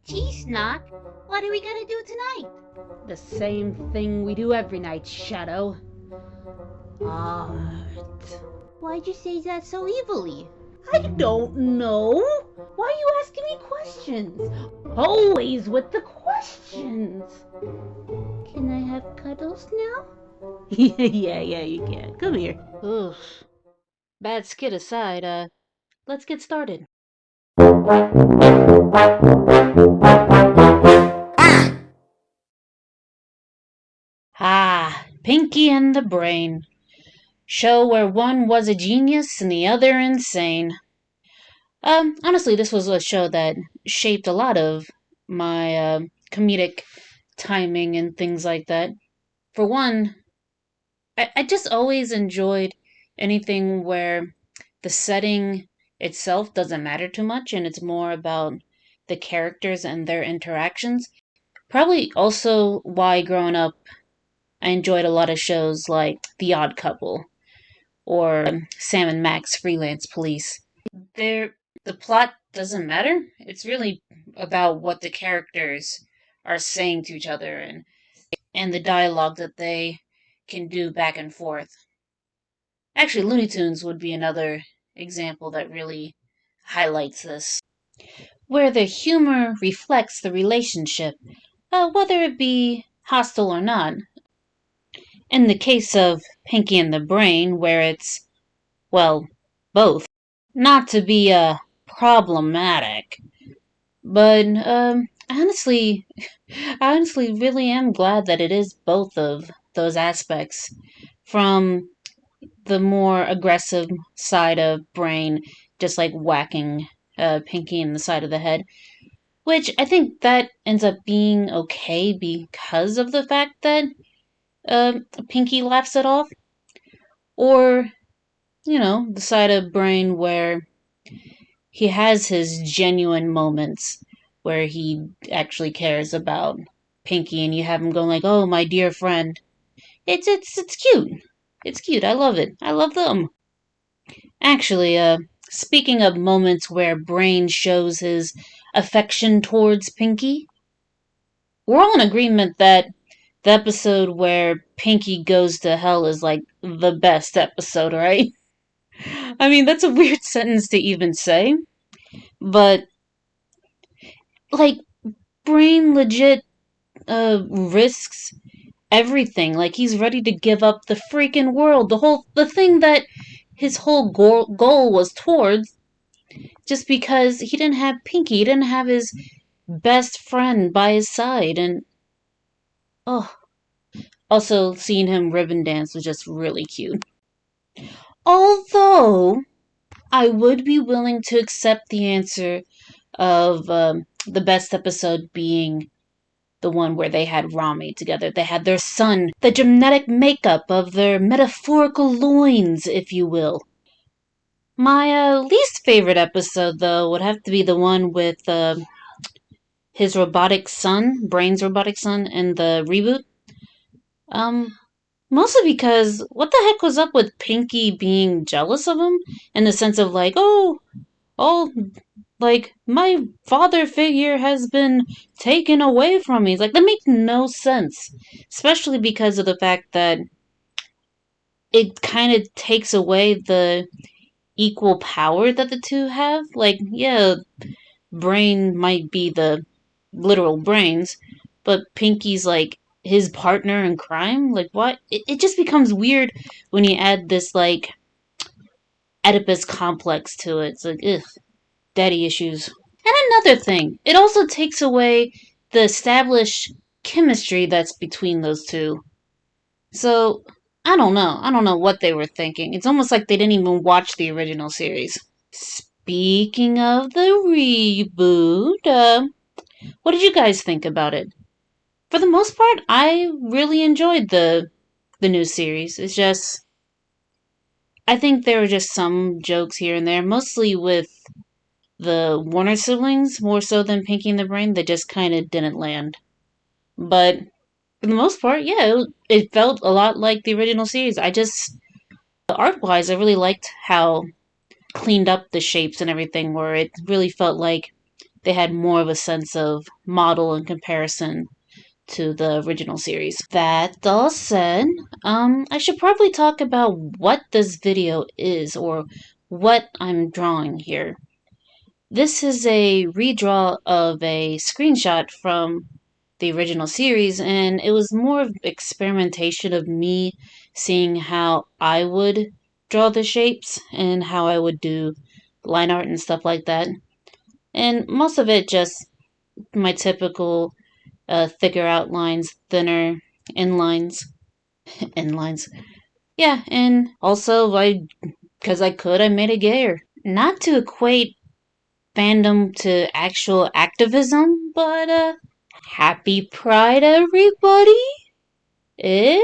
Gee, Snark, what are we gonna do tonight? The same thing we do every night, Shadow. Art. Why'd you say that so evilly? I don't know. Why are you asking me questions? Always with the questions. Can I have cuddles now? yeah, you can. Come here. Ugh. Bad skit aside, let's get started. Pinky and the Brain. Show where one was a genius and the other insane. Honestly, this was a show that shaped a lot of my comedic timing and things like that. For one, I just always enjoyed anything where the setting itself doesn't matter too much and it's more about the characters and their interactions. Probably also why growing up I enjoyed a lot of shows like The Odd Couple or Sam and Max Freelance Police. They're, the plot doesn't matter. It's really about what the characters are saying to each other and the dialogue that they can do back and forth. Actually, Looney Tunes would be another example that really highlights this, where the humor reflects the relationship, whether it be hostile or not. In the case of Pinky and the Brain, where it's, well, both. Not to be problematic, but honestly, I honestly really am glad that it is both of those aspects. From the more aggressive side of Brain, just like whacking Pinky in the side of the head, which I think that ends up being okay because of the fact that uh, Pinky laughs it off, or the side of Brain where he has his genuine moments where he actually cares about Pinky, and you have him going like, "Oh, my dear friend." It's cute. It's cute. I love it. I love them. Actually, speaking of moments where Brain shows his affection towards Pinky, we're all in agreement that the episode where Pinky goes to hell is like the best episode, right? I mean, that's a weird sentence to even say, but like Brain legit risks everything. Like he's ready to give up the freaking world, the thing that his whole goal was towards, just because he didn't have Pinky, he didn't have his best friend by his side, and oh, also seeing him ribbon dance was just really cute. Although I would be willing to accept the answer of the best episode being the one where they had Rami together. They had their son, the genetic makeup of their metaphorical loins, if you will. My least favorite episode, though, would have to be the one with his robotic son, Brain's robotic son, in the reboot. Um, Mostly because what the heck was up with Pinky being jealous of him? In the sense of like, oh, like, my father figure has been taken away from me. It's like, that makes no sense. Especially because of the fact that it kind of takes away the equal power that the two have. Like, yeah, Brain might be the literal brains, but Pinky's like his partner in crime. Like, what? It just becomes weird when you add this, like, Oedipus complex to it. It's like, ugh, daddy issues. And another thing, it also takes away the established chemistry that's between those two. So, I don't know. I don't know what they were thinking. It's almost like they didn't even watch the original series. Speaking of the reboot, what did you guys think about it? For the most part, I really enjoyed the new series. It's just I think there were just some jokes here and there, mostly with the Warner siblings, more so than Pinky and the Brain. They just kind of didn't land. But for the most part, yeah, it felt a lot like the original series. I just, art wise, I really liked how cleaned up the shapes and everything, where it really felt like they had more of a sense of model in comparison to the original series. That all said, I should probably talk about what this video is, or what I'm drawing here. This is a redraw of a screenshot from the original series, and it was more of experimentation of me seeing how I would draw the shapes and how I would do line art and stuff like that. And most of it just my typical thicker outlines, thinner inlines, inlines. Yeah, and also because I could, I made it gayer. Not to equate fandom to actual activism, but happy Pride, everybody! Eh?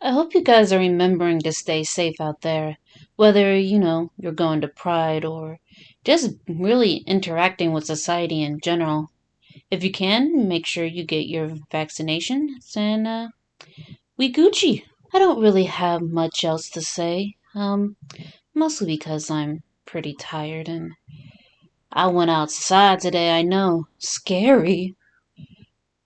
I hope you guys are remembering to stay safe out there, whether, you're going to Pride or just really interacting with society in general. If you can, make sure you get your vaccinations, and we Gucci. I don't really have much else to say, mostly because I'm pretty tired and I went outside today, I know. Scary.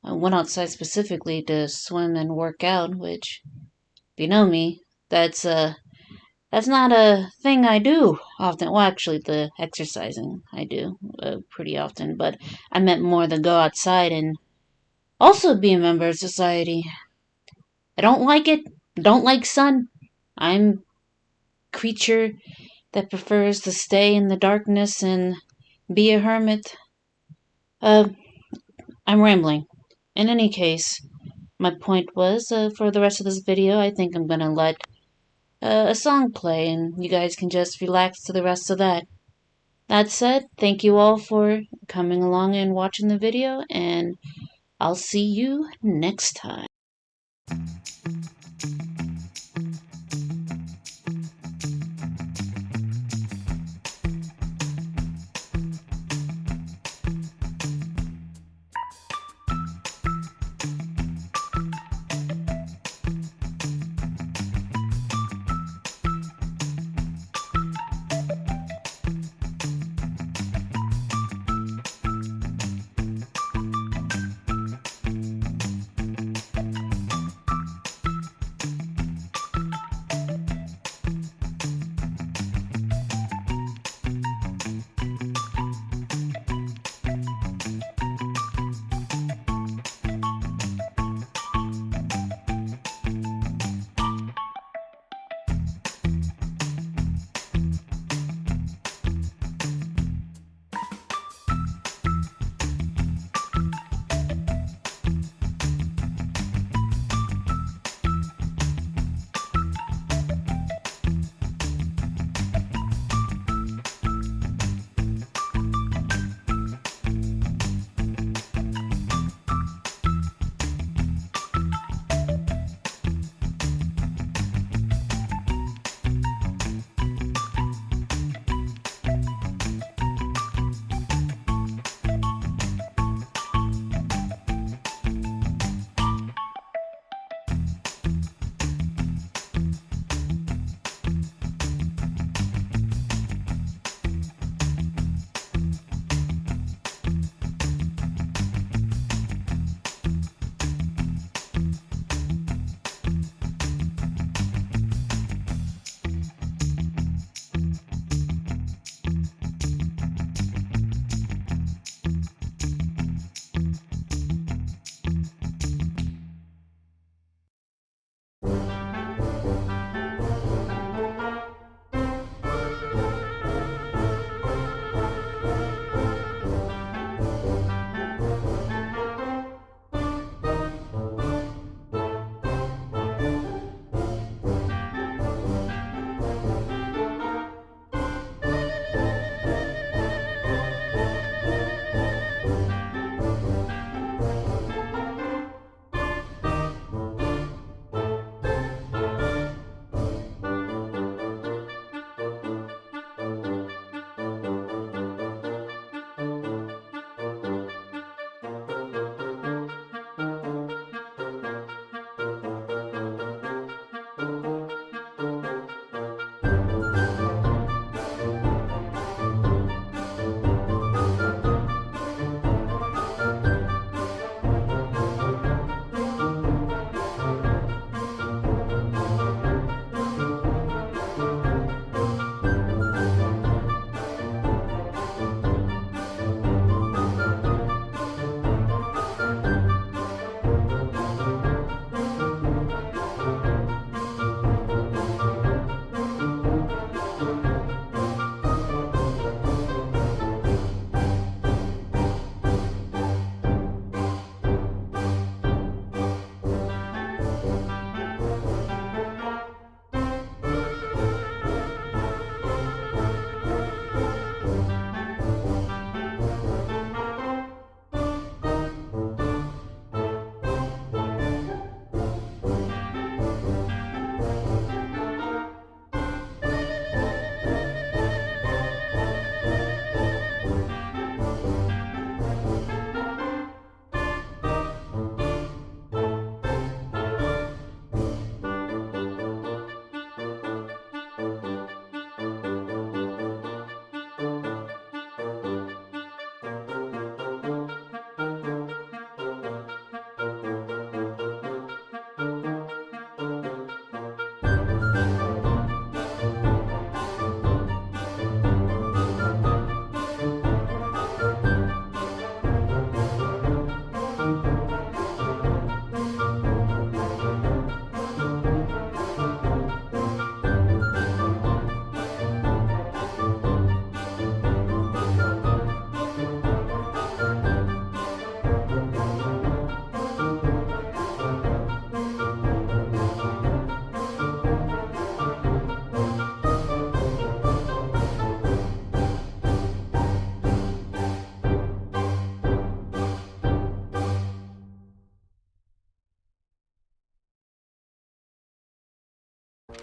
I went outside specifically to swim and work out, which, if you know me, that's not a thing I do often. Well, actually, the exercising I do pretty often, but I meant more the go outside and also be a member of society. I don't like it. Don't like sun. I'm a creature that prefers to stay in the darkness and be a hermit. I'm rambling. In any case, my point was, for the rest of this video, I think I'm gonna let a song play, and you guys can just relax to the rest of that. That said, thank you all for coming along and watching the video, and I'll see you next time.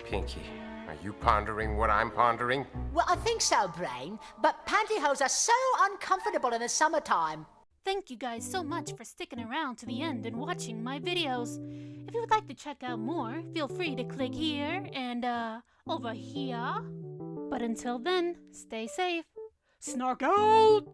Pinky, are you pondering what I'm pondering? Well, I think so, Brain. But pantyhose are so uncomfortable in the summertime. Thank you guys so much for sticking around to the end and watching my videos. If you would like to check out more, feel free to click here and, over here. But until then, stay safe. Snark out!